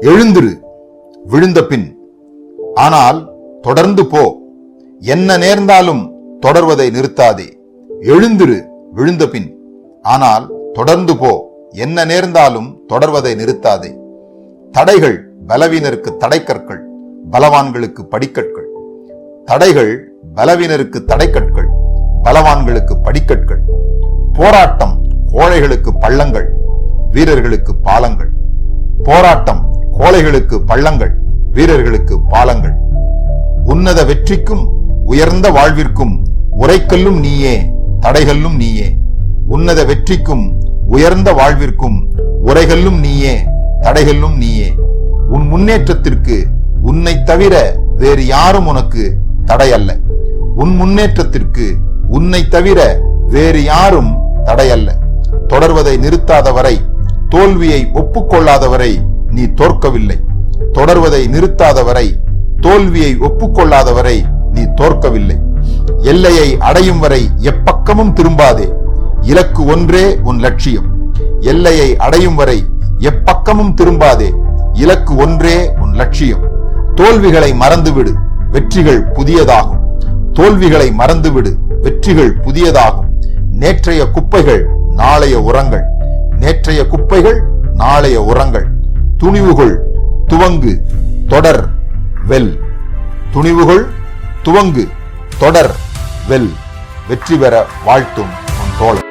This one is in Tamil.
எழுந்திரு, விழுந்த பின். ஆனால் தொடர்ந்து போ. என்ன நேர்ந்தாலும் தொடர்வதை நிறுத்தாதே. எழுந்திரு, விழுந்த பின். ஆனால் தொடர்ந்து போ. என்ன நேர்ந்தாலும் தொடர்வதை நிறுத்தாதே. தடைகள் பலவீனருக்கு தடைக்கற்கள், பலவான்களுக்கு படிக்கற்கள். தடைகள் பலவீனருக்கு தடைக்கற்கள், பலவான்களுக்கு படிக்கற்கள். போராட்டம் கோழைகளுக்கு பள்ளங்கள், வீரர்களுக்கு பாலங்கள். போராட்டம் கோழைகளுக்கு பள்ளங்கள், வீரர்களுக்கு பாலங்கள். உன்னத வெற்றிக்கும் உயர்ந்த வாழ்விற்கும் உரைக்கல்லும் நீயே, தடைகல்லும் நீயே. உன்னத வெற்றிக்கும் உயர்ந்த வாழ்விற்கும் உரைகல்லும் நீயே, தடைகல்லும் நீயே. உன் முன்னேற்றத்திற்கு உன்னை தவிர வேறு யாரும் உனக்கு தடை அல்ல. உன் முன்னேற்றத்திற்கு உன்னை தவிர வேறு யாரும் தடை அல்ல. தொடர்வதை நிறுத்தாதவரை, தோல்வியை ஒப்புக்கொள்ளாதவரை நீ தோற்கவில்லை. தொடர்வதை நிறுத்தாதவரை, தோல்வியை ஒப்புக்கொள்ளாதவரை நீ தோற்கவில்லை. எல்லையை அடையும் வரை எப்பக்கமும் திரும்பாதே. இலக்கு ஒன்றே உன் லட்சியம். எல்லையை அடையும் வரை எப்பக்கமும் திரும்பாதே. இலக்கு ஒன்றே உன் லட்சியம். தோல்விகளை மறந்துவிடு, வெற்றிகள் புதியதாகும். தோல்விகளை மறந்துவிடு, வெற்றிகள் புதியதாகும். நேற்றைய குப்பைகள் நாளைய உரங்கள். நேற்றைய குப்பைகள் நாளைய உரங்கள். துணிவுகள், துவங்கு, தொடர், வெல். துணிவுகள், துவங்கு, தொடர், வெல். வெற்றி பெற வாழ்த்தும் உன் தோழன்.